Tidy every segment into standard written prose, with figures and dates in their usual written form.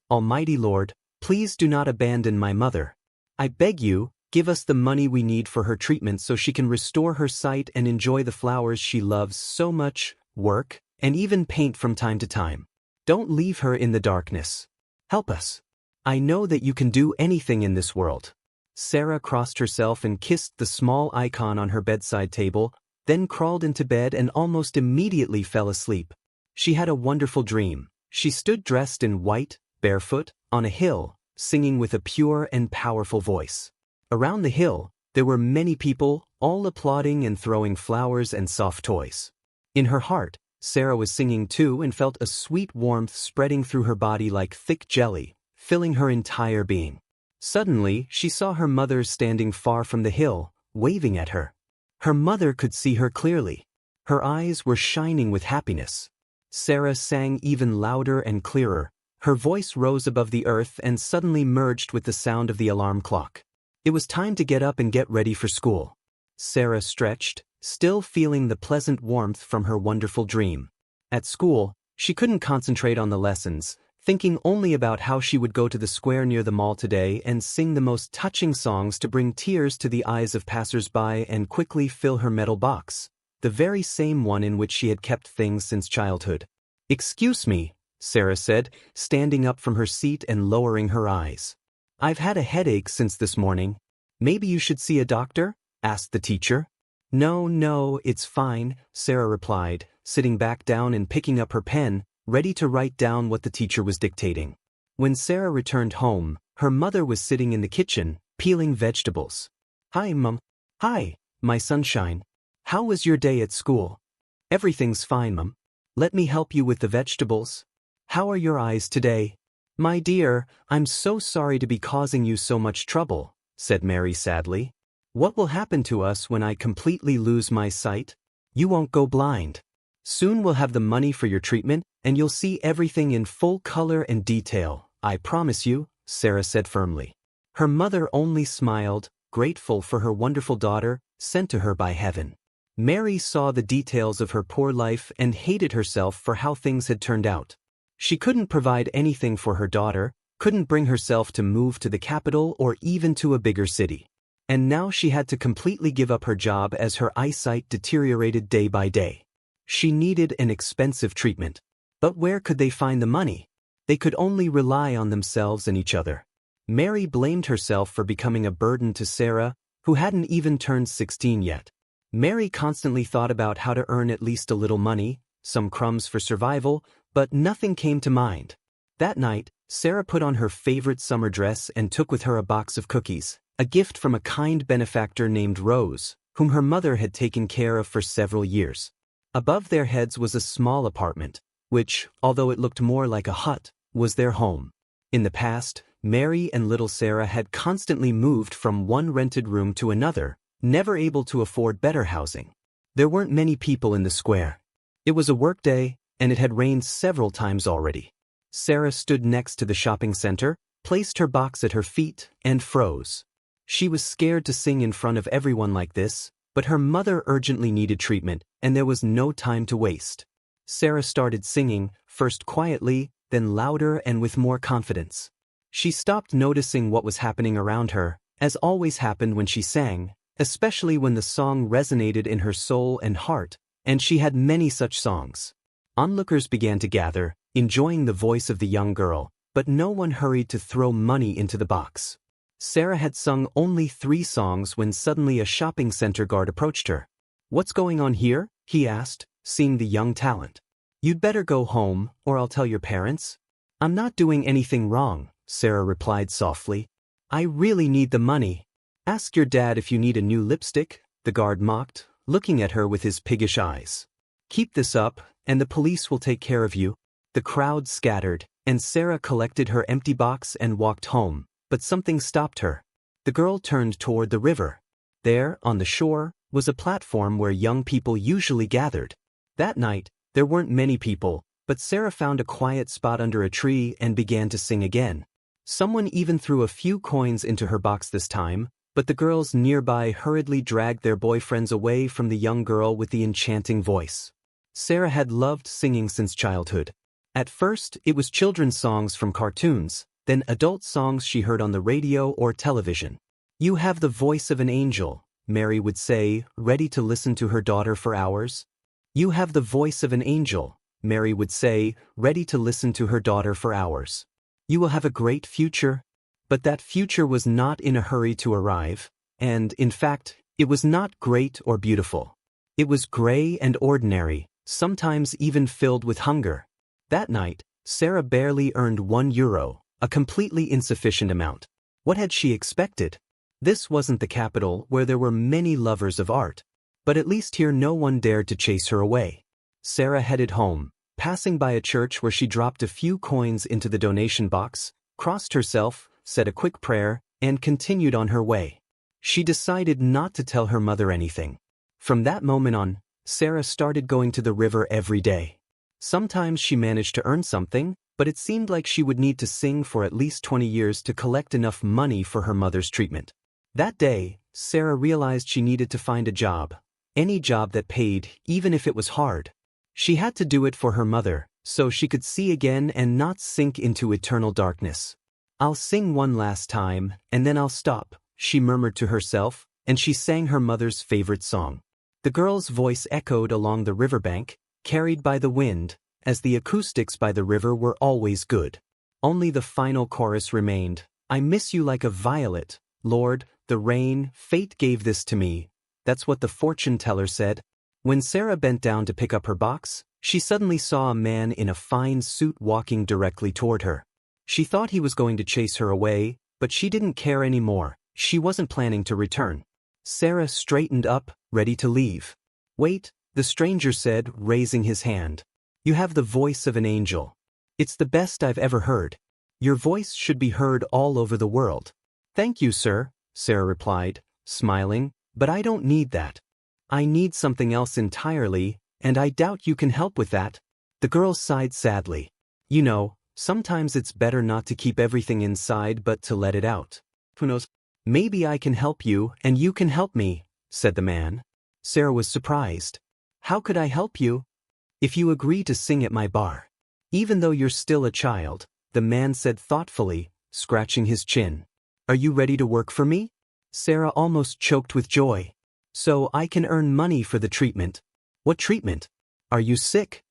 Almighty Lord, please do not abandon my mother. I beg you, give us the money we need for her treatment so she can restore her sight and enjoy the flowers she loves so much, work, and even paint from time to time. Don't leave her in the darkness. Help us. I know that you can do anything in this world. Sarah crossed herself and kissed the small icon on her bedside table, then crawled into bed and almost immediately fell asleep. She had a wonderful dream. She stood dressed in white, barefoot, on a hill, singing with a pure and powerful voice. Around the hill, there were many people, all applauding and throwing flowers and soft toys. In her heart, Sarah was singing too and felt a sweet warmth spreading through her body like thick jelly, filling her entire being. Suddenly, she saw her mother standing far from the hill, waving at her. Her mother could see her clearly. Her eyes were shining with happiness. Sarah sang even louder and clearer. Her voice rose above the earth and suddenly merged with the sound of the alarm clock. It was time to get up and get ready for school. Sarah stretched, still feeling the pleasant warmth from her wonderful dream. At school, she couldn't concentrate on the lessons, thinking only about how she would go to the square near the mall today and sing the most touching songs to bring tears to the eyes of passers-by and quickly fill her metal box, the very same one in which she had kept things since childhood. "Excuse me," Sarah said, standing up from her seat and lowering her eyes. "I've had a headache since this morning. Maybe you should see a doctor?" asked the teacher. No, it's fine," Sarah replied, sitting back down and picking up her pen, ready to write down what the teacher was dictating. When Sarah returned home, her mother was sitting in the kitchen, peeling vegetables. "Hi, Mum." "Hi, my sunshine. How was your day at school?" "Everything's fine, Mum. Let me help you with the vegetables." "How are your eyes today?" "My dear, I'm so sorry to be causing you so much trouble," said Mary sadly. "What will happen to us when I completely lose my sight? You won't go blind. Soon we'll have the money for your treatment, and you'll see everything in full color and detail, I promise you," Sarah said firmly. Her mother only smiled, grateful for her wonderful daughter, sent to her by heaven. Mary saw the details of her poor life and hated herself for how things had turned out. She couldn't provide anything for her daughter, couldn't bring herself to move to the capital or even to a bigger city. And now she had to completely give up her job as her eyesight deteriorated day by day. She needed an expensive treatment. But where could they find the money? They could only rely on themselves and each other. Mary blamed herself for becoming a burden to Sarah, who hadn't even turned 16 yet. Mary constantly thought about how to earn at least a little money, some crumbs for survival, but nothing came to mind. That night, Sarah put on her favorite summer dress and took with her a box of cookies, a gift from a kind benefactor named Rose, whom her mother had taken care of for several years. Above their heads was a small apartment, which, although it looked more like a hut, was their home. In the past, Mary and little Sarah had constantly moved from one rented room to another, never able to afford better housing. There weren't many people in the square. It was a workday, and it had rained several times already. Sarah stood next to the shopping center, placed her box at her feet, and froze. She was scared to sing in front of everyone like this, but her mother urgently needed treatment, and there was no time to waste. Sarah started singing, first quietly, then louder and with more confidence. She stopped noticing what was happening around her, as always happened when she sang, especially when the song resonated in her soul and heart, and she had many such songs. Onlookers began to gather, enjoying the voice of the young girl, but no one hurried to throw money into the box. Sarah had sung only 3 songs when suddenly a shopping center guard approached her. "What's going on here?" he asked, seeing the young talent. "You'd better go home, or I'll tell your parents." "I'm not doing anything wrong," Sarah replied softly. "I really need the money." "Ask your dad if you need a new lipstick," the guard mocked, looking at her with his piggish eyes. "Keep this up, and the police will take care of you." The crowd scattered, and Sarah collected her empty box and walked home, but something stopped her. The girl turned toward the river. There, on the shore, was a platform where young people usually gathered. That night, there weren't many people, but Sarah found a quiet spot under a tree and began to sing again. Someone even threw a few coins into her box this time, but the girls nearby hurriedly dragged their boyfriends away from the young girl with the enchanting voice. Sarah had loved singing since childhood. At first, it was children's songs from cartoons, then adult songs she heard on the radio or television. "You have the voice of an angel," Mary would say, ready to listen to her daughter for hours. "You have the voice of an angel," Mary would say, ready to listen to her daughter for hours. "You will have a great future." But that future was not in a hurry to arrive, and, in fact, it was not great or beautiful. It was gray and ordinary, sometimes even filled with hunger. That night, Sarah barely earned €1, a completely insufficient amount. What had she expected? This wasn't the capital where there were many lovers of art, but at least here no one dared to chase her away. Sarah headed home, passing by a church where she dropped a few coins into the donation box, crossed herself, said a quick prayer, and continued on her way. She decided not to tell her mother anything. From that moment on, Sarah started going to the river every day. Sometimes she managed to earn something, but it seemed like she would need to sing for at least 20 years to collect enough money for her mother's treatment. That day, Sarah realized she needed to find a job, any job that paid, even if it was hard. She had to do it for her mother, so she could see again and not sink into eternal darkness. "I'll sing one last time, and then I'll stop," she murmured to herself, and she sang her mother's favorite song. The girl's voice echoed along the riverbank, carried by the wind, as the acoustics by the river were always good. Only the final chorus remained. "I miss you like a violet, Lord, the rain, fate gave this to me." That's what the fortune teller said. When Sarah bent down to pick up her box, she suddenly saw a man in a fine suit walking directly toward her. She thought he was going to chase her away, but she didn't care anymore. She wasn't planning to return. Sarah straightened up, ready to leave. "Wait," the stranger said, raising his hand. "You have the voice of an angel. It's the best I've ever heard. Your voice should be heard all over the world." "Thank you, sir," Sarah replied, smiling, "but I don't need that. I need something else entirely, and I doubt you can help with that." The girl sighed sadly. "You know, sometimes it's better not to keep everything inside but to let it out. Who knows? Maybe I can help you and you can help me," said the man. Sarah was surprised. "How could I help you?" "If you agree to sing at my bar." "Even though you're still a child," the man said thoughtfully, scratching his chin. "Are you ready to work for me?" Sarah almost choked with joy. "So I can earn money for the treatment." "What treatment? Are you sick?"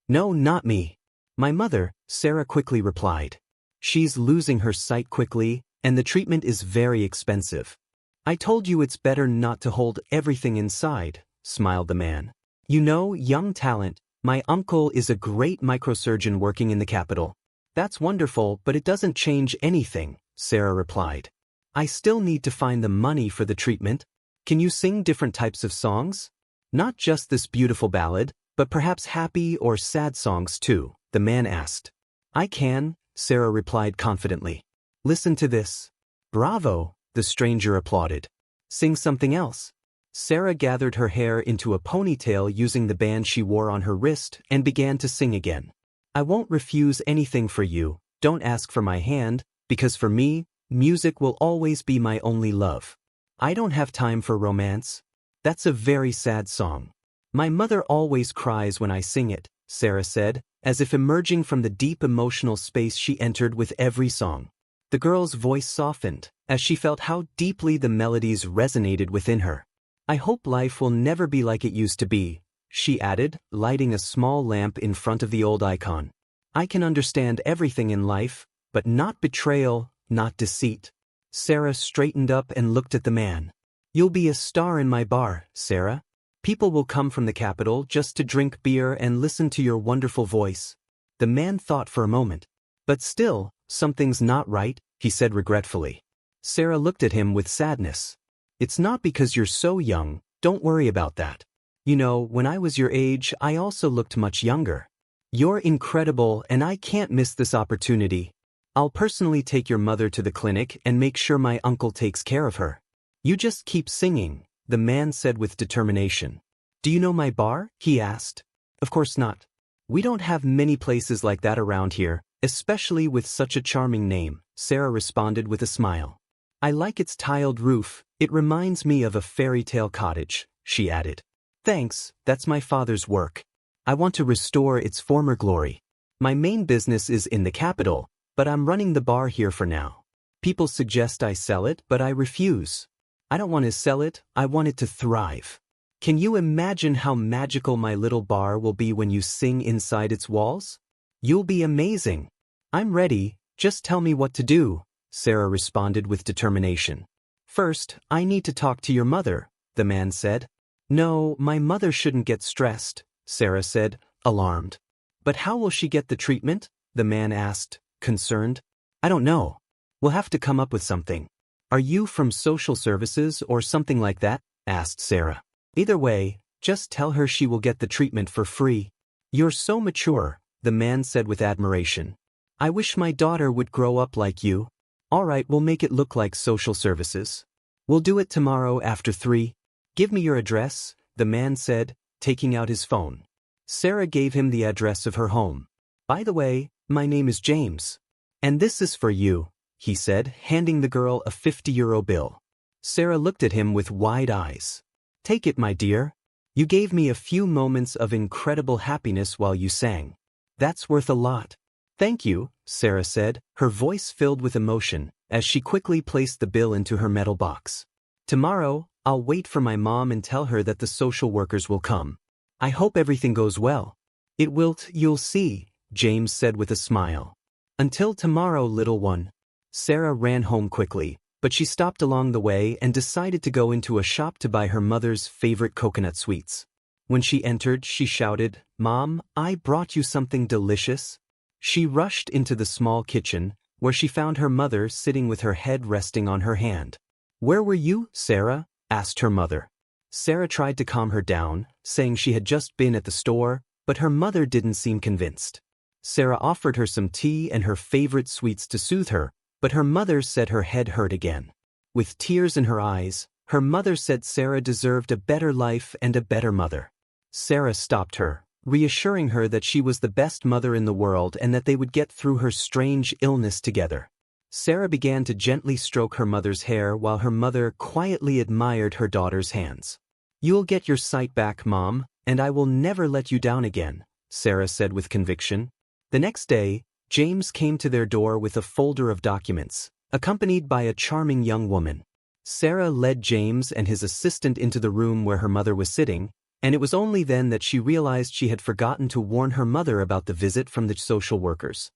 "No, not me. My mother," Sarah quickly replied. "She's losing her sight quickly, and the treatment is very expensive." "I told you it's better not to hold everything inside," smiled the man. "You know, young talent, my uncle is a great microsurgeon working in the capital." "That's wonderful, but it doesn't change anything," Sarah replied. "I still need to find the money for the treatment. Can you sing different types of songs? Not just this beautiful ballad, but perhaps happy or sad songs too," the man asked. "I can," Sarah replied confidently. "Listen to this." "Bravo," the stranger applauded. "Sing something else." Sarah gathered her hair into a ponytail using the band she wore on her wrist and began to sing again. "I won't refuse anything for you, don't ask for my hand, because for me, music will always be my only love. I don't have time for romance." "That's a very sad song." "My mother always cries when I sing it," Sarah said, as if emerging from the deep emotional space she entered with every song. The girl's voice softened, as she felt how deeply the melodies resonated within her. "I hope life will never be like it used to be," she added, lighting a small lamp in front of the old icon. "I can understand everything in life, but not betrayal, not deceit." Sarah straightened up and looked at the man. "You'll be a star in my bar, Sarah. People will come from the capital just to drink beer and listen to your wonderful voice." The man thought for a moment. "But still, something's not right," he said regretfully. Sarah looked at him with sadness. "It's not because you're so young, don't worry about that. You know, when I was your age, I also looked much younger. You're incredible and I can't miss this opportunity. I'll personally take your mother to the clinic and make sure my uncle takes care of her. You just keep singing," the man said with determination. "Do you know my bar?" he asked. "Of course not. We don't have many places like that around here, especially with such a charming name," Sarah responded with a smile. "I like its tiled roof, it reminds me of a fairy tale cottage," she added. "Thanks, that's my father's work. I want to restore its former glory." My main business is in the capital, but I'm running the bar here for now. People suggest I sell it, but I refuse. I don't want to sell it, I want it to thrive. Can you imagine how magical my little bar will be when you sing inside its walls? You'll be amazing. I'm ready, just tell me what to do, Sarah responded with determination. First, I need to talk to your mother, the man said. No, my mother shouldn't get stressed, Sarah said, alarmed. But how will she get the treatment? The man asked, concerned. I don't know. We'll have to come up with something. Are you from social services or something like that? Asked Sarah. Either way, just tell her she will get the treatment for free. You're so mature, the man said with admiration. I wish my daughter would grow up like you. All right, we'll make it look like social services. We'll do it tomorrow after 3. Give me your address, the man said, taking out his phone. Sarah gave him the address of her home. By the way, my name is James. And this is for you, he said, handing the girl a €50 bill. Sarah looked at him with wide eyes. Take it, my dear. You gave me a few moments of incredible happiness while you sang. That's worth a lot. Thank you, Sarah said, her voice filled with emotion, as she quickly placed the bill into her metal box. Tomorrow, I'll wait for my mom and tell her that the social workers will come. I hope everything goes well. It will, you'll see, James said with a smile. Until tomorrow, little one. Sarah ran home quickly, but she stopped along the way and decided to go into a shop to buy her mother's favorite coconut sweets. When she entered, she shouted, Mom, I brought you something delicious. She rushed into the small kitchen, where she found her mother sitting with her head resting on her hand. Where were you, Sarah? Asked her mother. Sarah tried to calm her down, saying she had just been at the store, but her mother didn't seem convinced. Sarah offered her some tea and her favorite sweets to soothe her, but her mother said her head hurt again. With tears in her eyes, her mother said Sarah deserved a better life and a better mother. Sarah stopped her, reassuring her that she was the best mother in the world and that they would get through her strange illness together. Sarah began to gently stroke her mother's hair while her mother quietly admired her daughter's hands. You'll get your sight back, Mom, and I will never let you down again, Sarah said with conviction. The next day, James came to their door with a folder of documents, accompanied by a charming young woman. Sarah led James and his assistant into the room where her mother was sitting, and it was only then that she realized she had forgotten to warn her mother about the visit from the social workers.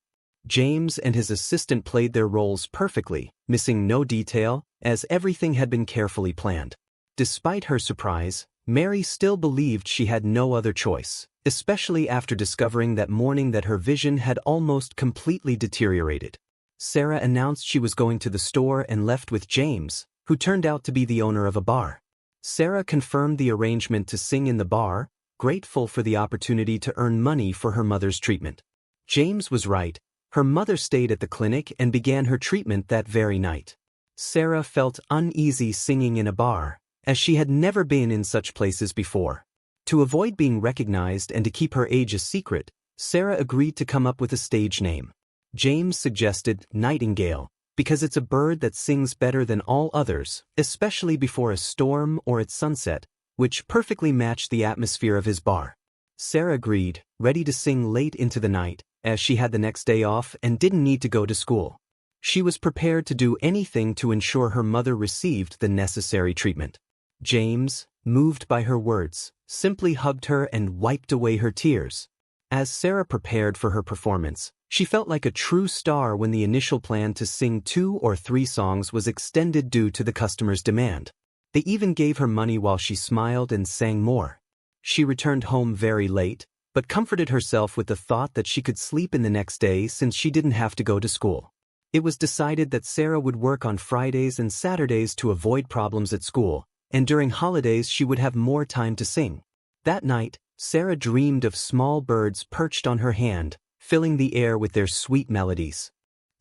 James and his assistant played their roles perfectly, missing no detail, as everything had been carefully planned. Despite her surprise, Mary still believed she had no other choice, especially after discovering that morning that her vision had almost completely deteriorated. Sarah announced she was going to the store and left with James, who turned out to be the owner of a bar. Sarah confirmed the arrangement to sing in the bar, grateful for the opportunity to earn money for her mother's treatment. James was right. Her mother stayed at the clinic and began her treatment that very night. Sarah felt uneasy singing in a bar, as she had never been in such places before. To avoid being recognized and to keep her age a secret, Sarah agreed to come up with a stage name. James suggested Nightingale, because it's a bird that sings better than all others, especially before a storm or at sunset, which perfectly matched the atmosphere of his bar. Sarah agreed, ready to sing late into the night, as she had the next day off and didn't need to go to school. She was prepared to do anything to ensure her mother received the necessary treatment. James, moved by her words, simply hugged her and wiped away her tears. As Sarah prepared for her performance, she felt like a true star when the initial plan to sing 2 or 3 songs was extended due to the customer's demand. They even gave her money while she smiled and sang more. She returned home very late, but comforted herself with the thought that she could sleep in the next day since she didn't have to go to school. It was decided that Sarah would work on Fridays and Saturdays to avoid problems at school, and during holidays she would have more time to sing. That night, Sarah dreamed of small birds perched on her hand, filling the air with their sweet melodies.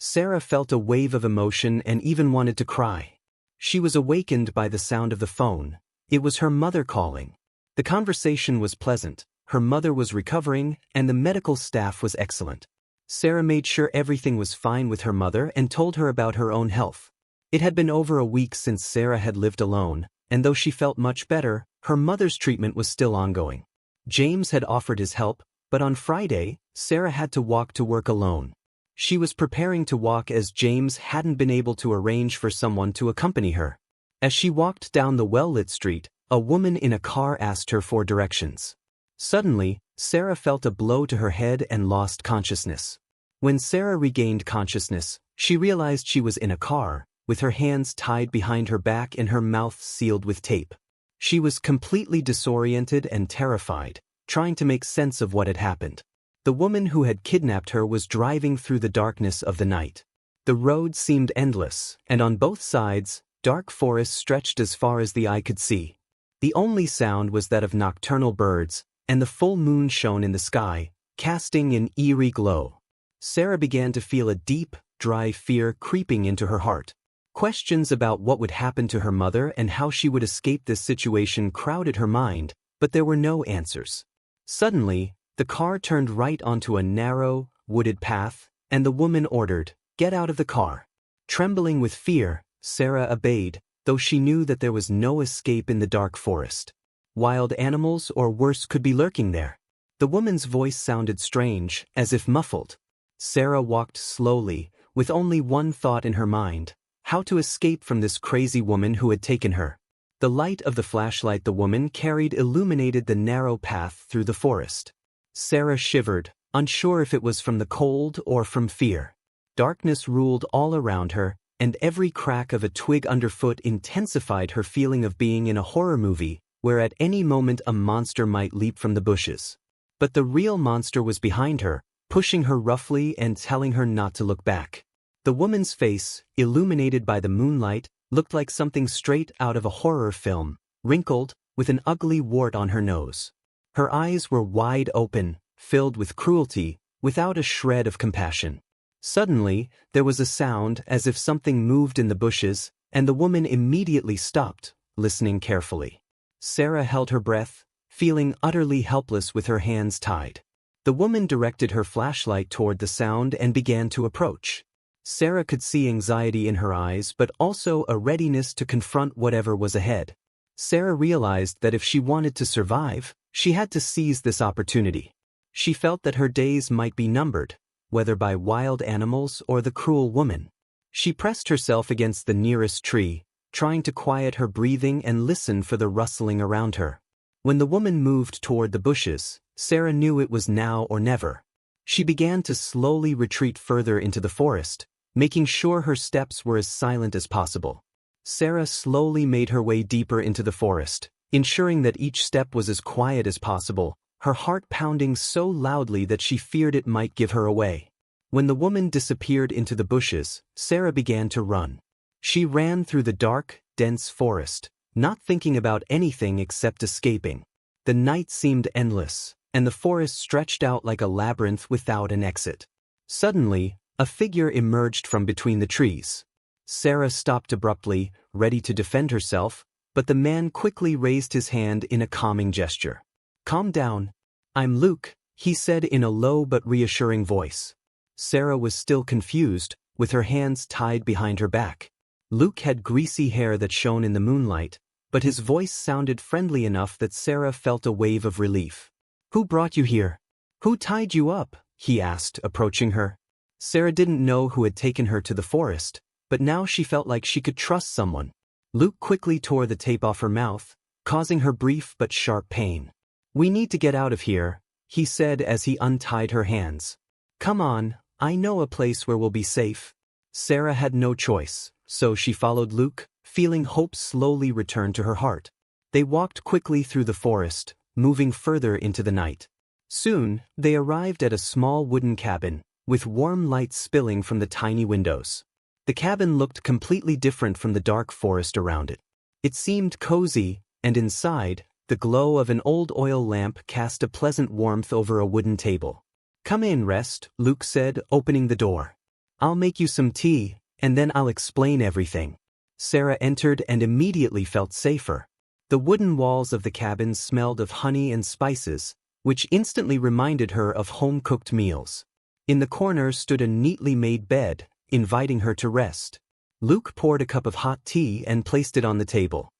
Sarah felt a wave of emotion and even wanted to cry. She was awakened by the sound of the phone. It was her mother calling. The conversation was pleasant, her mother was recovering, and the medical staff was excellent. Sarah made sure everything was fine with her mother and told her about her own health. It had been over a week since Sarah had lived alone, and though she felt much better, her mother's treatment was still ongoing. James had offered his help, but on Friday, Sarah had to walk to work alone. She was preparing to walk as James hadn't been able to arrange for someone to accompany her. As she walked down the well-lit street, a woman in a car asked her for directions. Suddenly, Sarah felt a blow to her head and lost consciousness. When Sarah regained consciousness, she realized she was in a car, with her hands tied behind her back and her mouth sealed with tape. She was completely disoriented and terrified, trying to make sense of what had happened. The woman who had kidnapped her was driving through the darkness of the night. The road seemed endless, and on both sides, dark forests stretched as far as the eye could see. The only sound was that of nocturnal birds, and the full moon shone in the sky, casting an eerie glow. Sarah began to feel a deep, dry fear creeping into her heart. Questions about what would happen to her mother and how she would escape this situation crowded her mind, but there were no answers. Suddenly, the car turned right onto a narrow, wooded path, and the woman ordered, "Get out of the car." Trembling with fear, Sarah obeyed, though she knew that there was no escape in the dark forest. Wild animals or worse could be lurking there. The woman's voice sounded strange, as if muffled. Sarah walked slowly, with only one thought in her mind: how to escape from this crazy woman who had taken her. The light of the flashlight the woman carried illuminated the narrow path through the forest. Sarah shivered, unsure if it was from the cold or from fear. Darkness ruled all around her, and every crack of a twig underfoot intensified her feeling of being in a horror movie, where at any moment a monster might leap from the bushes. But the real monster was behind her, pushing her roughly and telling her not to look back. The woman's face, illuminated by the moonlight, looked like something straight out of a horror film, wrinkled, with an ugly wart on her nose. Her eyes were wide open, filled with cruelty, without a shred of compassion. Suddenly, there was a sound as if something moved in the bushes, and the woman immediately stopped, listening carefully. Sarah held her breath, feeling utterly helpless with her hands tied. The woman directed her flashlight toward the sound and began to approach. Sarah could see anxiety in her eyes but also a readiness to confront whatever was ahead. Sarah realized that if she wanted to survive, she had to seize this opportunity. She felt that her days might be numbered, whether by wild animals or the cruel woman. She pressed herself against the nearest tree, trying to quiet her breathing and listen for the rustling around her. When the woman moved toward the bushes, Sarah knew it was now or never. She began to slowly retreat further into the forest, making sure her steps were as silent as possible. Sarah slowly made her way deeper into the forest, ensuring that each step was as quiet as possible, her heart pounding so loudly that she feared it might give her away. When the woman disappeared into the bushes, Sarah began to run. She ran through the dark, dense forest, not thinking about anything except escaping. The night seemed endless, and the forest stretched out like a labyrinth without an exit. Suddenly, a figure emerged from between the trees. Sarah stopped abruptly, ready to defend herself, but the man quickly raised his hand in a calming gesture. "Calm down. I'm Luke," he said in a low but reassuring voice. Sarah was still confused, with her hands tied behind her back. Luke had greasy hair that shone in the moonlight, but his voice sounded friendly enough that Sarah felt a wave of relief. "Who brought you here? Who tied you up?" he asked, approaching her. Sarah didn't know who had taken her to the forest, but now she felt like she could trust someone. Luke quickly tore the tape off her mouth, causing her brief but sharp pain. "We need to get out of here," he said as he untied her hands. "Come on, I know a place where we'll be safe." Sarah had no choice, so she followed Luke, feeling hope slowly return to her heart. They walked quickly through the forest, moving further into the night. Soon, they arrived at a small wooden cabin, with warm light spilling from the tiny windows. The cabin looked completely different from the dark forest around it. It seemed cozy, and inside, the glow of an old oil lamp cast a pleasant warmth over a wooden table. "Come in, rest," Luke said, opening the door. "I'll make you some tea, and then I'll explain everything." Sarah entered and immediately felt safer. The wooden walls of the cabin smelled of honey and spices, which instantly reminded her of home-cooked meals. In the corner stood a neatly made bed, inviting her to rest. Luke poured a cup of hot tea and placed it on the table.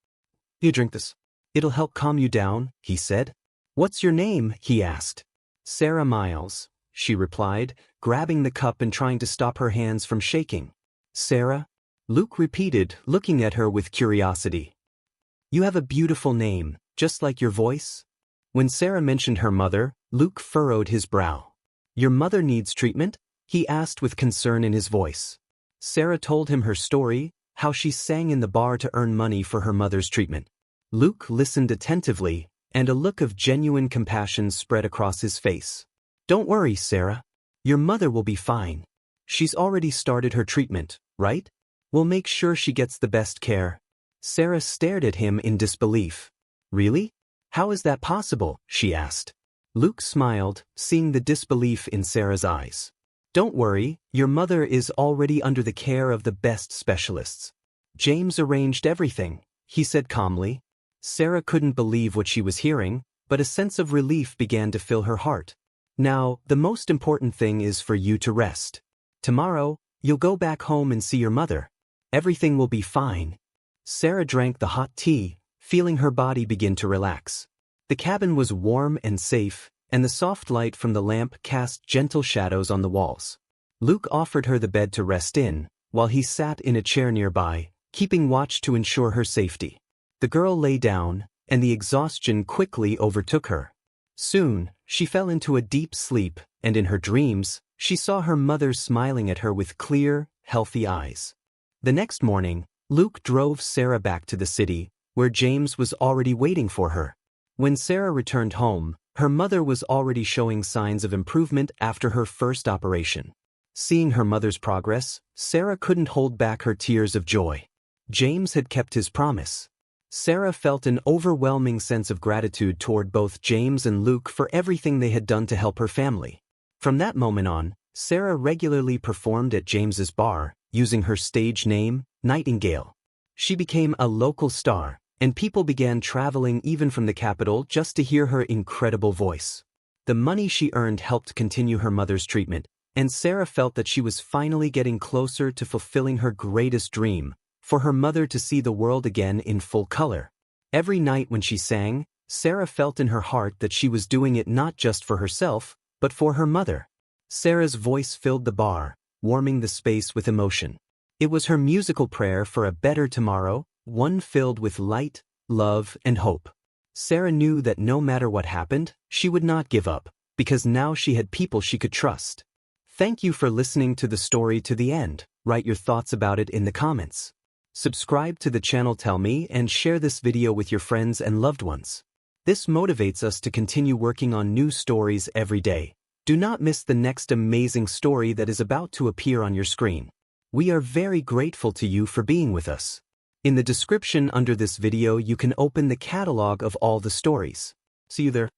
"You drink this. It'll help calm you down," he said. "What's your name?" he asked. "Sarah Miles." she replied, grabbing the cup and trying to stop her hands from shaking. Sarah? Luke repeated, looking at her with curiosity. You have a beautiful name, just like your voice. When Sarah mentioned her mother, Luke furrowed his brow. Your mother needs treatment? He asked with concern in his voice. Sarah told him her story, how she sang in the bar to earn money for her mother's treatment. Luke listened attentively, and a look of genuine compassion spread across his face. Don't worry, Sarah. Your mother will be fine. She's already started her treatment, right? We'll make sure she gets the best care. Sarah stared at him in disbelief. Really? How is that possible? She asked. Luke smiled, seeing the disbelief in Sarah's eyes. Don't worry, your mother is already under the care of the best specialists. James arranged everything, he said calmly. Sarah couldn't believe what she was hearing, but a sense of relief began to fill her heart. Now, the most important thing is for you to rest. Tomorrow, you'll go back home and see your mother. Everything will be fine. Sarah drank the hot tea, feeling her body begin to relax. The cabin was warm and safe, and the soft light from the lamp cast gentle shadows on the walls. Luke offered her the bed to rest in, while he sat in a chair nearby, keeping watch to ensure her safety. The girl lay down, and the exhaustion quickly overtook her. Soon, she fell into a deep sleep, and in her dreams, she saw her mother smiling at her with clear, healthy eyes. The next morning, Luke drove Sarah back to the city, where James was already waiting for her. When Sarah returned home, her mother was already showing signs of improvement after her first operation. Seeing her mother's progress, Sarah couldn't hold back her tears of joy. James had kept his promise. Sarah felt an overwhelming sense of gratitude toward both James and Luke for everything they had done to help her family. From that moment on, Sarah regularly performed at James's bar, using her stage name, Nightingale. She became a local star, and people began traveling even from the capital just to hear her incredible voice. The money she earned helped continue her mother's treatment, and Sarah felt that she was finally getting closer to fulfilling her greatest dream, for her mother to see the world again in full color. Every night when she sang, Sarah felt in her heart that she was doing it not just for herself, but for her mother. Sarah's voice filled the bar, warming the space with emotion. It was her musical prayer for a better tomorrow, one filled with light, love, and hope. Sarah knew that no matter what happened, she would not give up, because now she had people she could trust. Thank you for listening to the story to the end. Write your thoughts about it in the comments. Subscribe to the channel Tell Me and share this video with your friends and loved ones. This motivates us to continue working on new stories every day. Do not miss the next amazing story that is about to appear on your screen. We are very grateful to you for being with us. In the description under this video you can open the catalog of all the stories. See you there.